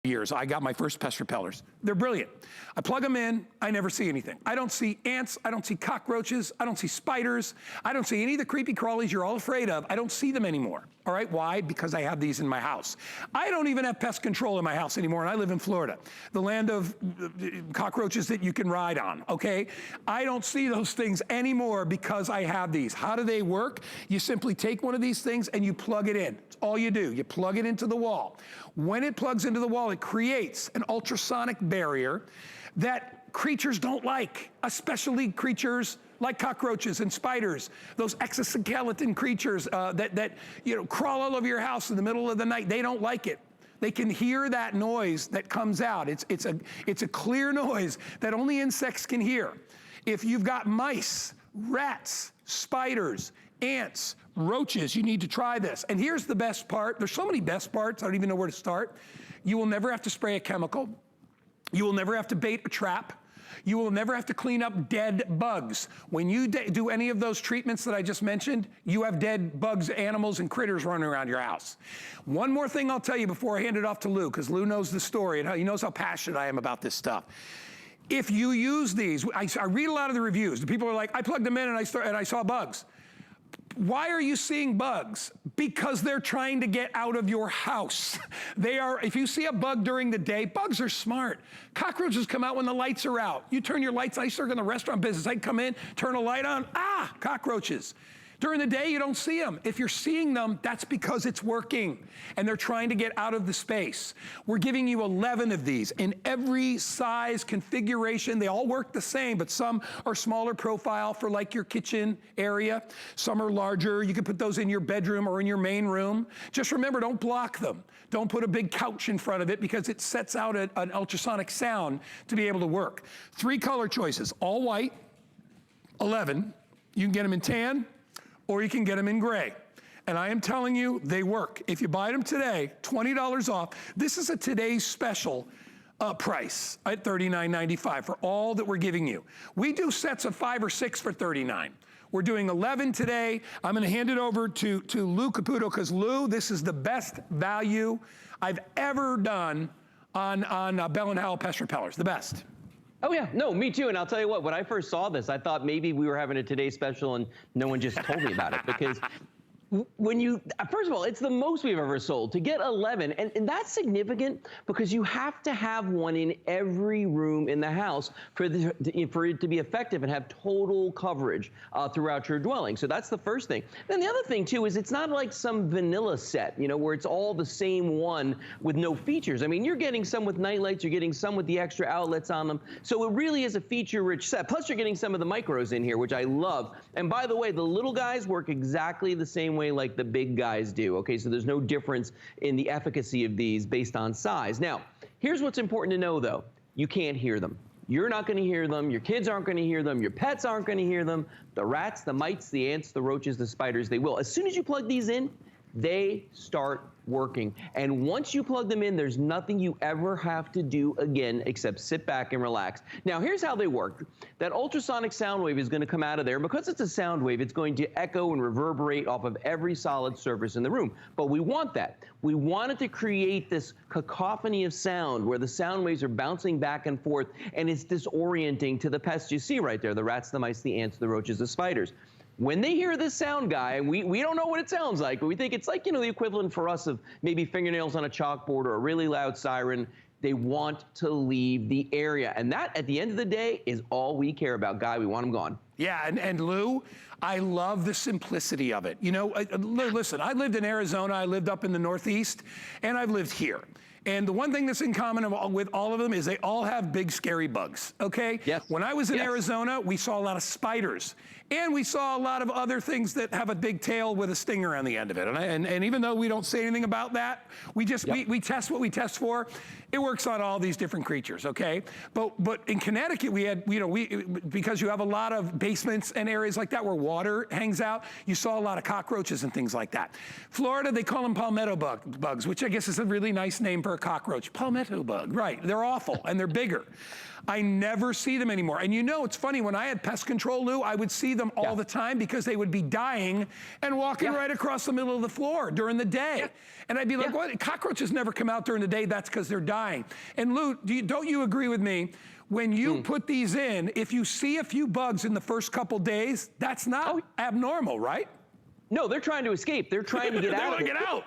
years, I got my first pest repellers. They're brilliant. I plug them in, I never see anything. I don't see ants, I don't see cockroaches, I don't see spiders, I don't see any of the creepy crawlies you're all afraid of. I don't see them anymore. All right, why? Because I have these in my house. I don't even have pest control in my house anymore, and I live in Florida, the land of cockroaches that you can ride on, okay? I don't see those things anymore because I have these. How do they work? You simply take one of these things and you plug it in. It's all you do. You plug it into the wall. When it plugs into the wall, it creates an ultrasonic barrier that creatures don't like, especially creatures like cockroaches and spiders, those exoskeleton creatures that crawl all over your house in the middle of the night. They don't like it. They can hear that noise that comes out. It's a clear noise that only insects can hear. If you've got mice, rats, spiders, ants, roaches, you need to try this. And here's the best part. There's so many best parts, I don't even know where to start. You will never have to spray a chemical. You will never have to bait a trap. You will never have to clean up dead bugs. When you do any of those treatments that I just mentioned, you have dead bugs, animals, and critters running around your house. One more thing I'll tell you before I hand it off to Lou, because Lou knows the story and he knows how passionate I am about this stuff. If you use these, I read a lot of the reviews. The people are like, I plugged them in and I saw bugs. Why are you seeing bugs? Because they're trying to get out of your house. If you see a bug during the day, bugs are smart. Cockroaches come out when the lights are out. You turn your lights on, I used to work in the restaurant business. I'd come in, turn a light on, cockroaches. During the day, you don't see them. If you're seeing them, that's because it's working, and they're trying to get out of the space. We're giving you 11 of these in every size configuration. They all work the same, but some are smaller profile for like your kitchen area. Some are larger. You can put those in your bedroom or in your main room. Just remember, don't block them. Don't put a big couch in front of it because it sets out an ultrasonic sound to be able to work. 3 color choices, all white, 11. You can get them in tan, or you can get them in gray. And I am telling you, they work. If you buy them today, $20 off. This is a today's special price at $39.95 for all that we're giving you. We do sets of 5 or 6 for $39. We're doing 11 today. I'm gonna hand it over to Lou Caputo, because Lou, this is the best value I've ever done on Bell & Howell Pest Repellers, the best. Oh yeah, no, me too. And I'll tell you what, when I first saw this, I thought maybe we were having a Today Special and no one just told me about it, because when you, first of all, it's the most we've ever sold. To get 11, and that's significant because you have to have one in every room in the house for it to be effective and have total coverage throughout your dwelling. So that's the first thing. Then the other thing too is it's not like some vanilla set, where it's all the same one with no features. I mean, you're getting some with night lights, you're getting some with the extra outlets on them. So it really is a feature-rich set. Plus you're getting some of the micros in here, which I love. And by the way, the little guys work exactly the same way like the big guys do, okay? So there's no difference in the efficacy of these based on size. Now, here's what's important to know though. You can't hear them. You're not gonna hear them, your kids aren't gonna hear them, your pets aren't gonna hear them, the rats, the mites, the ants, the roaches, the spiders, they will. As soon as you plug these in, they start working. And once you plug them in, there's nothing you ever have to do again except sit back and relax. Now, here's how they work. That ultrasonic sound wave is going to come out of there. Because it's a sound wave, it's going to echo and reverberate off of every solid surface in the room. But we want that. We want it to create this cacophony of sound where the sound waves are bouncing back and forth, and it's disorienting to the pests you see right there, the rats, the mice, the ants, the roaches, the spiders. When they hear this sound guy, we don't know what it sounds like, but we think it's like, the equivalent for us of maybe fingernails on a chalkboard or a really loud siren. They want to leave the area. And that, at the end of the day, is all we care about. Guy, we want them gone. Yeah, and Lou, I love the simplicity of it. Listen, I lived in Arizona, I lived up in the Northeast, and I've lived here. And the one thing that's in common with all of them is they all have big, scary bugs, okay? Yes. When I was in Arizona, we saw a lot of spiders. And we saw a lot of other things that have a big tail with a stinger on the end of it. And even though we don't say anything about that, we just, we test what we test for. It works on all these different creatures, okay? But in Connecticut, we had, because you have a lot of basements and areas like that where water hangs out, you saw a lot of cockroaches and things like that. Florida, they call them palmetto bugs, which I guess is a really nice name for a cockroach, palmetto bug, right? They're awful and they're bigger. I never see them anymore. And you know, it's funny, when I had pest control, Lou, I would see them all the time because they would be dying and walking right across the middle of the floor during the day. And I'd be like, what? Cockroaches never come out during the day. That's because they're dying. And Lou, don't you agree with me? When you put these in, if you see a few bugs in the first couple days, that's not abnormal, right? No, they're trying to escape. They're trying to get out. They want to get out.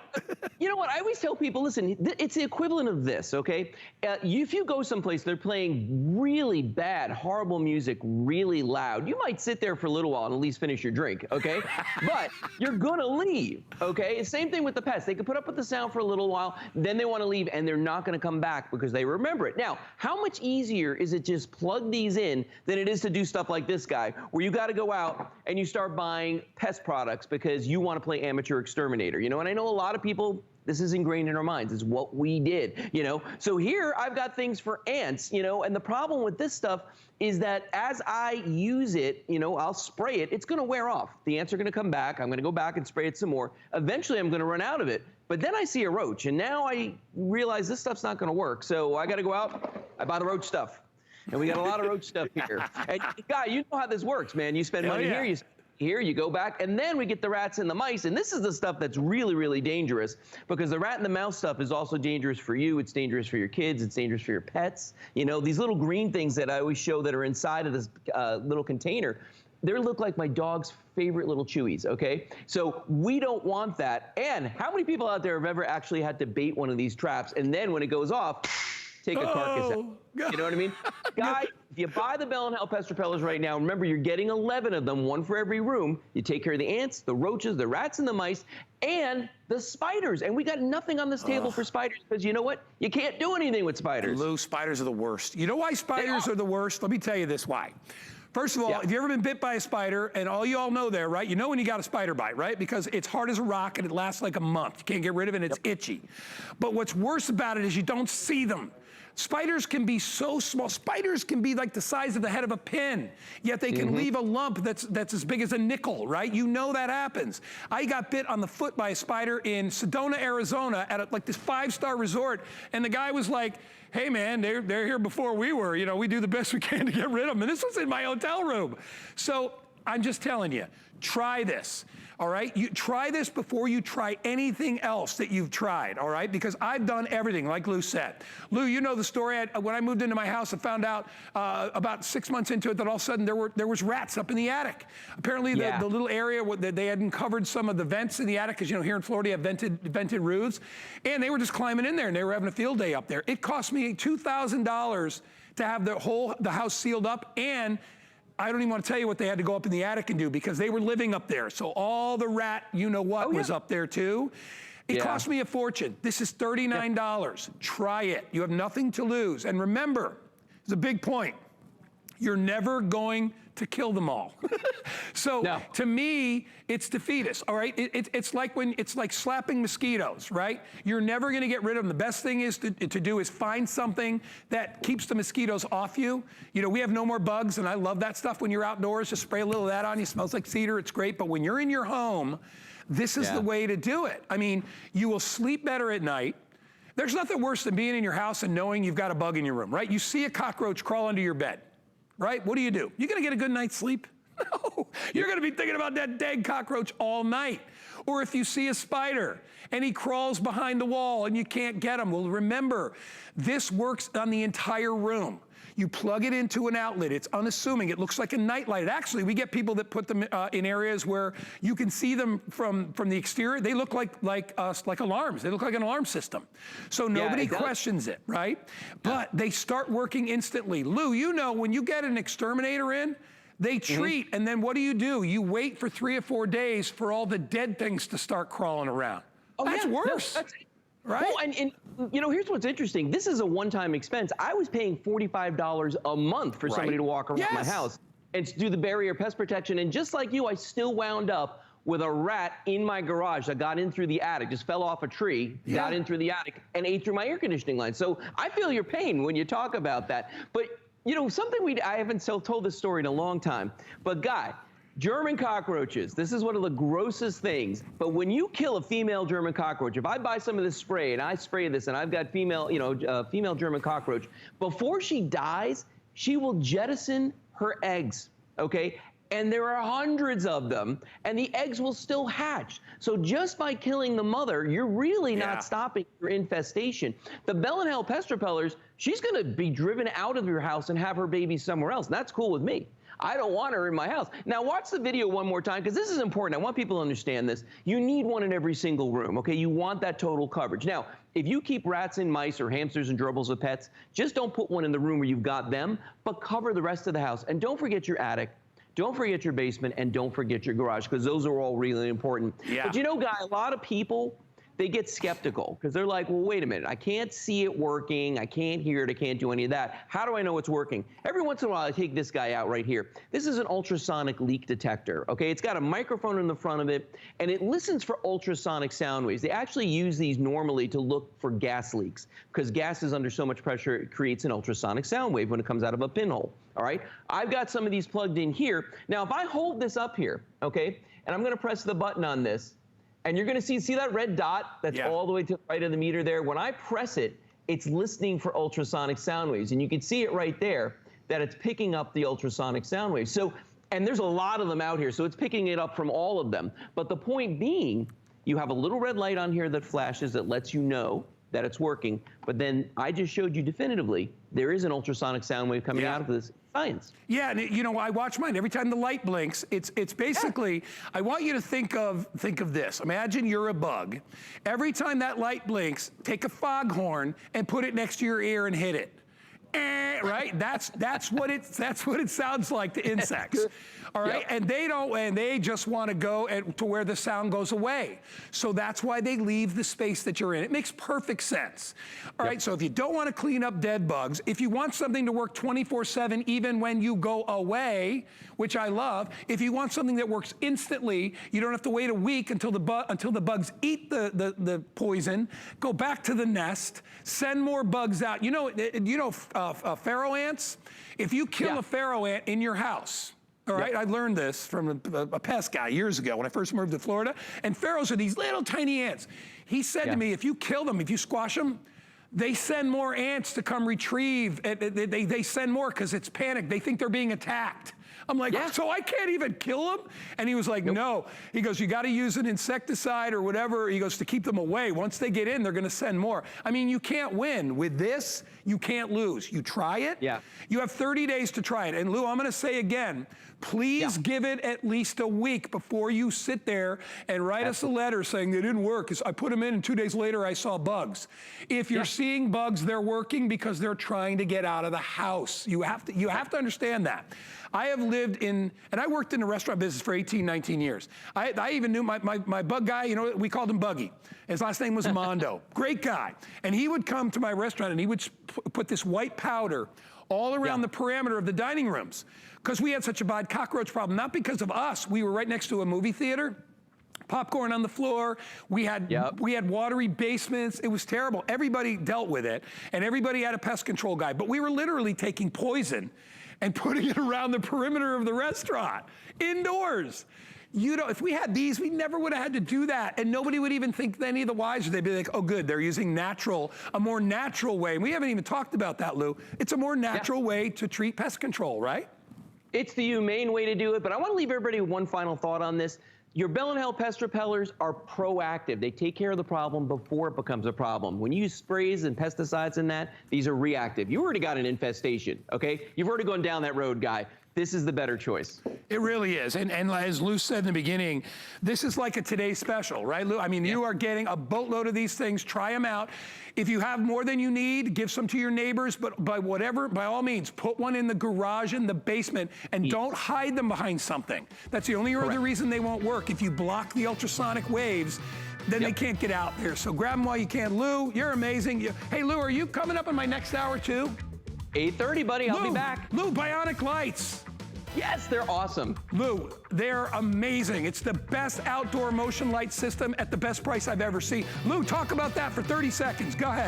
You know what? I always tell people, listen, it's the equivalent of this, okay? If you go someplace, they're playing really bad, horrible music, really loud. You might sit there for a little while and at least finish your drink, okay? But you're going to leave, okay? Same thing with the pests. They can put up with the sound for a little while, then they want to leave, and they're not going to come back because they remember it. Now, how much easier is it just plug these in than it is to do stuff like this guy, where you got to go out and you start buying pest products because you want to play amateur exterminator, you know? And I know a lot of people, this is ingrained in our minds. It's what we did, you know? So here I've got things for ants, you know, and the problem with this stuff is that as I use it, you know, I'll spray it, it's going to wear off. The ants are going to come back. I'm going to go back and spray it some more. Eventually I'm going to run out of it. But then I see a roach, and now I realize this stuff's not going to work. So I got to go out. I buy the roach stuff. And we got a lot of roach stuff here. And Guy, you know how this works, man. You spend money here, here, you go back, and then we get the rats and the mice, and this is the stuff that's really, really dangerous, because the rat and the mouse stuff is also dangerous for you, it's dangerous for your kids, it's dangerous for your pets. You know, these little green things that I always show that are inside of this little container, they look like my dog's favorite little chewies, okay? So we don't want that. And how many people out there have ever actually had to bait one of these traps, and then when it goes off, take a carcass out? You know what I mean? Guy, if you buy the Bell & Howell Pest Repellers right now, remember you're getting 11 of them, one for every room. You take care of the ants, the roaches, the rats and the mice, and the spiders. And we got nothing on this table for spiders, because you know what? You can't do anything with spiders. Lou, spiders are the worst. You know why spiders are the worst? Let me tell you this why. First of all, have you ever been bit by a spider? And all you all know there, right? You know when you got a spider bite, right? Because it's hard as a rock and it lasts like a month. You can't get rid of it and it's itchy. But what's worse about it is you don't see them. Spiders can be so small. Spiders can be like the size of the head of a pin, yet they can leave a lump that's as big as a nickel, right? You know that happens. I got bit on the foot by a spider in Sedona, Arizona at like this 5-star resort, and the guy was like, hey man, they're here before we were. You know, we do the best we can to get rid of them. And this was in my hotel room. So I'm just telling you, try this. All right, you try this before you try anything else that you've tried, all right? Because I've done everything, like Lou said. Lou, you know the story. When I moved into my house, I found out about 6 months into it that all of a sudden there was rats up in the attic. Apparently the little area that they hadn't covered some of the vents in the attic, because you know here in Florida you have vented roofs, and they were just climbing in there and they were having a field day up there. It cost me $2,000 to have the house sealed up, and I don't even want to tell you what they had to go up in the attic and do, because they were living up there. So all the rat, you know what, was up there too. It cost me a fortune. This is $39. Try it. You have nothing to lose. And remember, it's a big point. You're never going to kill them all. So to me, it's defeatist, all right? It's like slapping mosquitoes, right? You're never gonna get rid of them. The best thing is to do is find something that keeps the mosquitoes off you. You know, we have No More Bugs, and I love that stuff. When you're outdoors, just spray a little of that on you. It smells like cedar, it's great. But when you're in your home, this is the way to do it. I mean, you will sleep better at night. There's nothing worse than being in your house and knowing you've got a bug in your room, right? You see a cockroach crawl under your bed. Right? What do? You gonna get a good night's sleep? No. You're gonna be thinking about that dang cockroach all night. Or if you see a spider and he crawls behind the wall and you can't get him, well, remember, this works on the entire room. You plug it into an outlet. It's unassuming. It looks like a nightlight. Actually, we get people that put them in areas where you can see them from the exterior. They look like alarms. They look like an alarm system. So nobody questions it, right? But they start working instantly. Lou, you know, when you get an exterminator in, they treat, and then what do? You wait for 3 or 4 days for all the dead things to start crawling around. Oh, that's worse. No, right? Well, and you know, here's what's interesting. This is a one-time expense. I was paying $45 a month for somebody to walk around my house and to do the barrier pest protection. And just like you, I still wound up with a rat in my garage that got in through the attic, just fell off a tree, got in through the attic, and ate through my air conditioning line. So I feel your pain when you talk about that. But you know, something I haven't told this story in a long time, but Guy, German cockroaches. This is one of the grossest things. But when you kill a female German cockroach, if I buy some of this spray and I spray this and I've got female, female German cockroach, before she dies, she will jettison her eggs, okay? And there are hundreds of them, and the eggs will still hatch. So just by killing the mother, you're really not stopping your infestation. The Bell & Howell Pest Repellers, she's gonna be driven out of your house and have her baby somewhere else. And that's cool with me. I don't want her in my house. Now watch the video one more time, because this is important. I want people to understand this. You need one in every single room, okay? You want that total coverage. Now, if you keep rats and mice or hamsters and gerbils with pets, just don't put one in the room where you've got them, but cover the rest of the house. And don't forget your attic. Don't forget your basement, and don't forget your garage, because those are all really important. Yeah. But you know, Guy, a lot of people, they get skeptical because they're like, well, wait a minute, I can't see it working, I can't hear it, I can't do any of that. How do I know it's working? Every once in a while, I take this guy out right here. This is an ultrasonic leak detector, okay? It's got a microphone in the front of it, and it listens for ultrasonic sound waves. They actually use these normally to look for gas leaks, because gas is under so much pressure, it creates an ultrasonic sound wave when it comes out of a pinhole, all right? I've got some of these plugged in here. Now, if I hold this up here, okay, and I'm gonna press the button on this, and you're gonna see that red dot that's all the way to the right of the meter there? When I press it, it's listening for ultrasonic sound waves. And you can see it right there, that it's picking up the ultrasonic sound waves. So, and there's a lot of them out here, so it's picking it up from all of them. But the point being, you have a little red light on here that flashes that lets you know that it's working. But then I just showed you definitively, there is an ultrasonic sound wave coming out of this. Science. Yeah, and you know, I watch mine. Every time the light blinks, it's basically, I want you to think of this. Imagine you're a bug. Every time that light blinks, take a foghorn and put it next to your ear and hit it. Right? That's what it sounds like to insects. All right, and they just want to go to where the sound goes away. So that's why they leave the space that you're in. It makes perfect sense. All right, so if you don't want to clean up dead bugs, if you want something to work 24/7 even when you go away, which I love, if you want something that works instantly, you don't have to wait a week until the bugs eat the poison, go back to the nest, send more bugs out. You know pharaoh ants? If you kill a pharaoh ant in your house, all right, I learned this from a pest guy years ago when I first moved to Florida, and pharaohs are these little tiny ants. He said to me, if you kill them, if you squash them, they send more ants to come retrieve. They send more because it's panic. They think they're being attacked. I'm like, so I can't even kill them? And he was like, no. He goes, you got to use an insecticide or whatever. He goes, to keep them away. Once they get in, they're going to send more. I mean, you can't win. With this, you can't lose. You try it. You have 30 days to try it. And Lou, I'm going to say again, please give it at least a week before you sit there and write us a letter saying they didn't work. I put them in and 2 days later I saw bugs. If you're seeing bugs, they're working because they're trying to get out of the house. You have to understand that. I have lived in, and I worked in the restaurant business for 18, 19 years. I even knew my bug guy, you know, we called him Buggy. His last name was Mondo. Great guy. And he would come to my restaurant and he would put this white powder all around the perimeter of the dining rooms, because we had such a bad cockroach problem, not because of us. We were right next to a movie theater. Popcorn on the floor. We had watery basements. It was terrible. Everybody dealt with it, and everybody had a pest control guy. But we were literally taking poison and putting it around the perimeter of the restaurant, indoors. You know, if we had these, we never would have had to do that, and nobody would even think any of the wiser. They'd be like, oh, good, they're using a more natural way. And we haven't even talked about that, Lou. It's a more natural way to treat pest control, right? It's the humane way to do it, but I want to leave everybody with one final thought on this. Your Bell & Howell Pest Repellers are proactive. They take care of the problem before it becomes a problem. When you use sprays and pesticides and that, these are reactive. You already got an infestation, okay? You've already gone down that road, Guy. This is the better choice. It really is. And as Lou said in the beginning, this is like a Today Special, right, Lou? I mean, you are getting a boatload of these things. Try them out. If you have more than you need, give some to your neighbors, but by all means, put one in the garage, in the basement, and don't hide them behind something. That's the only other reason they won't work. If you block the ultrasonic waves, then they can't get out there. So grab them while you can. Lou, you're amazing. Hey, Lou, are you coming up in my next hour too? 8:30, buddy. I'll be back. Lou, bionic lights. Yes, they're awesome. Lou, they're amazing. It's the best outdoor motion light system at the best price I've ever seen. Lou, talk about that for 30 seconds. Go ahead.